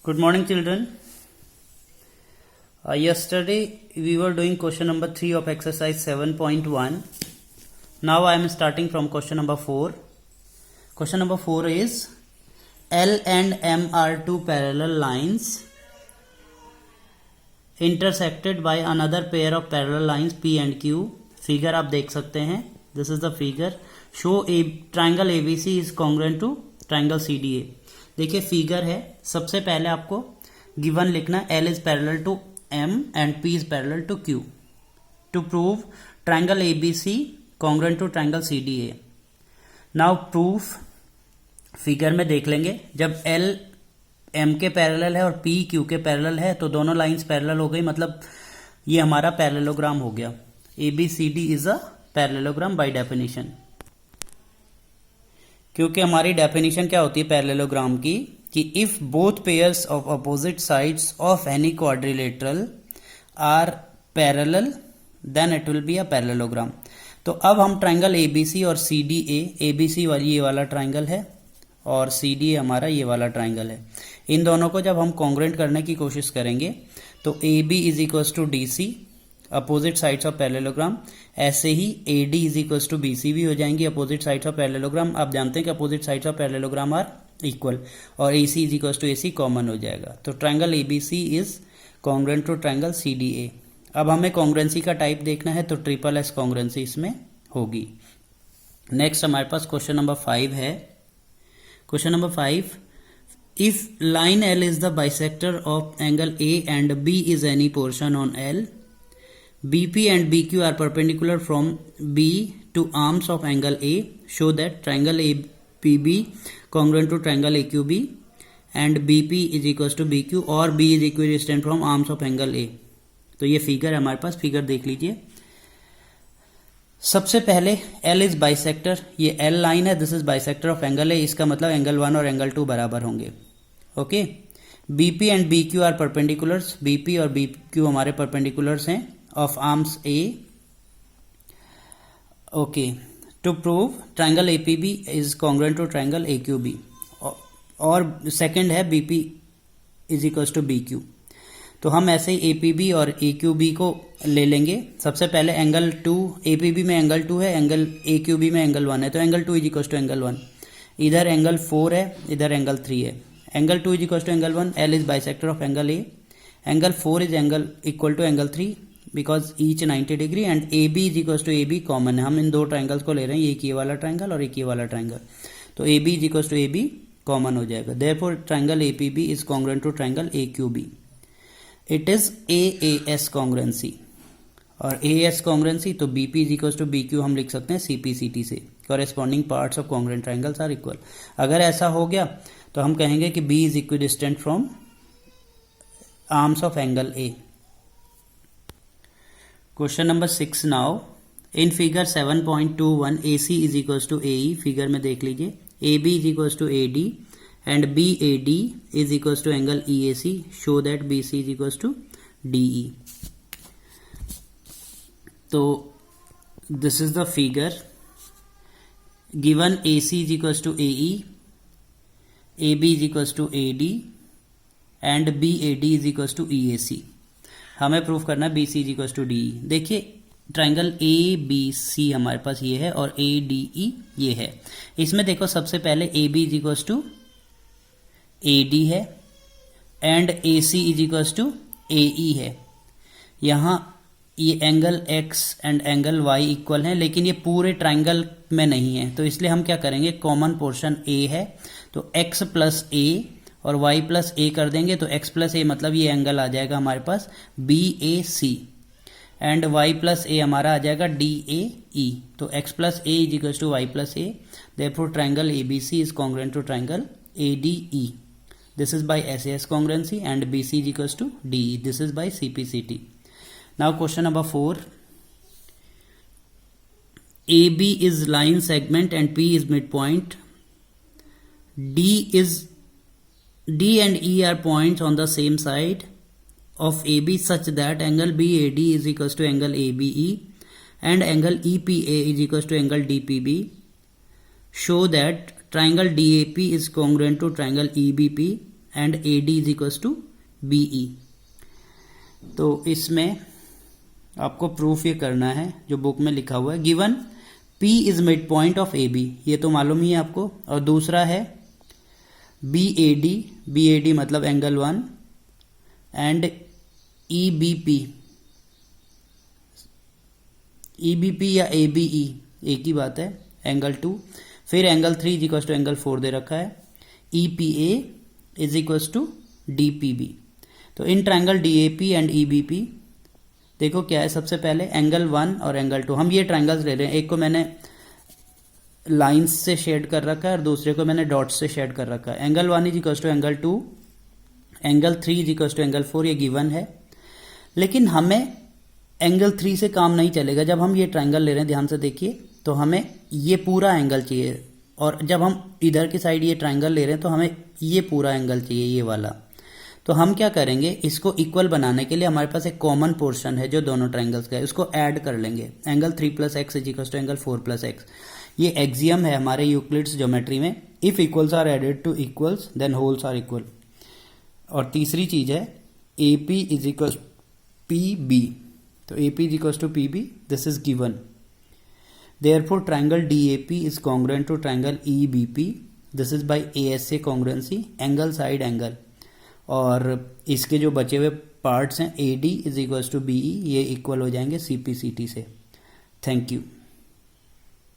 Good morning, children. Yesterday we were doing question number 3 of exercise 7.1. Now I am starting from question number 4. Question number 4 is L and M are two parallel lines intersected by another pair of parallel lines P and Q. Figure आप देख सकते हैं. This is the figure. Show a triangle ABC is congruent to triangle CDA. देखिए figure है. सबसे पहले आपको given लिखना L is parallel to M and P is parallel to Q to prove triangle ABC congruent to triangle CDA. Now proof figure में देख लेंगे. जब L M के पैरेलल है और P Q के पैरेलल है तो दोनों लाइंस पैरेलल हो गई, मतलब ये हमारा पैरेललोग्राम हो गया. ABCD is a parallelogram by definition. क्योंकि हमारी डेफिनेशन क्या होती है पैरेललोग्राम की कि if both pairs of opposite sides of any quadrilateral are parallel then it will be a parallelogram. तो अब हम ट्राइंगल एबीसी और सीडीए, एबीसी वाली ये वाला ट्राइंगल है और सीडीए हमारा ये वाला ट्राइंगल है. इन दोनों को जब हम कॉन्ग्रुएंट करने की कोशिश करेंगे तो A B is equals to D C opposite sides of parallelogram. ऐसे ही A D is equals to B C भी हो जाएंगी अपोजिट साइड्स ऑफ पैरेललोग्राम. आप जानते हैं कि opposite sides of parallelogram are equal और A C is equals to A C common हो जाएगा. तो triangle A B C is congruent to triangle C D A. अब हमें कॉन्ग्रुएंसी का टाइप देखना है तो ट्रिपल एस कॉन्ग्रुएंसी इसमें होगी. नेक्स्ट हमारे पास क्वेश्चन नंबर 5 है. Question number 5, if line L is the bisector of angle A and B is any portion on L, BP and BQ are perpendicular from B to arms of angle A, show that triangle APB congruent to triangle AQB and BP is equals to BQ or B is equidistant from arms of angle A. तो ये figure है हमारे पास. Figure देख लीजिए. सबसे पहले L is bisector. ये L line है, this is bisector of angle A. इसका मतलब एंगल 1 और एंगल 2 बराबर होंगे. Okay. BP and BQ are perpendiculars. BP और BQ हमारे परपेंडिकुलर्स हैं of arms A. Okay. To prove triangle APB is congruent to triangle AQB. और सेकंड है BP is equals to BQ. तो हम ऐसे ही APB और AQB को ले लेंगे. सबसे पहले एंगल 2, APB में एंगल 2 है, एंगल AQB में एंगल 1 है, तो angle 2 is equal to angle 1. इधर एंगल 4 है, इधर एंगल 3 है. Angle 2 is equal to angle 1. L is bisector of angle A. Angle 4 is angle equal to angle 3 because each 90 degree and AB is equal to AB common है. हम इन दो triangles को ले रहे हैं, एक ये वाला ट्राइंगल और एक ये वाला ट्राइंगल. तो AB is equal to AB common हो जाएगा. Therefore triangle APB is congruent to triangle AQB. It is AAS congruency. और AAS कॉन्ग्रुएंसी तो BP is equal to BQ हम लिख सकते हैं CPCT से. Corresponding parts of congruent triangles are equal. अगर ऐसा हो गया तो हम कहेंगे कि B is equidistant from arms of angle A. Question number 6 now. In figure 7.21 AC is equal to AE. Figure में देख लीजिए. AB is equal to AD and BAD is equals to angle EAC. Show that BC is equals to DE. So this is the figure. Given AC is equals to AE, AB is equals to AD and BAD is equals to EAC. हमें proof करना है BC is equals to DE. देखिए triangle ABC हमारे पास ये है और ADE ये है. इसमें देखो सबसे पहले AB is equals to AD है and AC is equals to AE है. यहाँ ये angle X and angle Y equal हैं, लेकिन ये पूरे ट्राइंगल में नहीं है. तो इसलिए हम क्या करेंगे, कॉमन पोर्शन A है तो X प्लस A और Y प्लस A कर देंगे. तो X प्लस A मतलब ये एंगल आ जाएगा हमारे पास BAC and Y plus A हमारा आ जाएगा DAE. तो X plus A is equals to Y plus A. Therefore triangle ABC is congruent to triangle ADE. This is by SAS congruency and BC is equals to DE. This is by CPCT. Now question number 4. AB is line segment and P is midpoint. D and E are points on the same side of AB such that angle BAD is equals to angle ABE and angle EPA is equals to angle DPB. Show that triangle DAP is congruent to triangle EBP and A D is equal to B E. तो इसमें आपको proof ये करना है जो book में लिखा हुआ है, given P is midpoint of A B, ये तो मालूम ही है आपको। और दूसरा है बी ए डी मतलब angle 1 and E B P या ए बी ई एक ही बात है, एंगल 2। फिर angle 3 is equal to angle 4 दे रखा है, E P A is equal to D P B. तो in triangle D A P and E B P देखो क्या है, सबसे पहले एंगल 1 और एंगल 2, हम ये ट्रायंगल्स ले रहे हैं, एक को मैंने लाइंस से शेड कर रखा है और दूसरे को मैंने डॉट्स से शेड कर रखा है। Angle 1 is equal to angle 2, angle 3 is equal to angle 4, ये गिवन है। लेकिन हमें एंगल 3 से काम नहीं चलेगा, जब हम ये ट्रायंगल ले रहे हैं ध्यान से देखिए, तो हमें ये पूरा एंगल चाहिए, और जब हम इधर की साइड ये ट्रायंगल ले रहे हैं तो हमें ये पूरा एंगल चाहिए, ये वाला। तो हम क्या करेंगे, इसको इक्वल बनाने के लिए हमारे पास एक कॉमन पोर्शन है जो दोनों ट्रायंगल्स का है, उसको ऐड कर लेंगे। Angle 3 plus x is equal to angle 4 plus x, ये एक्सियम है हमारे यूक्लिड्स ज्योमेट्री में, if equals are added to equals then wholes are equal. और तीसरी चीज है A P is equal P B, तो A P is equal to P B, this is given. Therefore triangle D A P is congruent to triangle E B P, this is by A S A congruency, angle side angle. और इसके जो बचे हुए parts हैं A D is equal to B E, ये equal हो जाएंगे C P C T से। Thank you.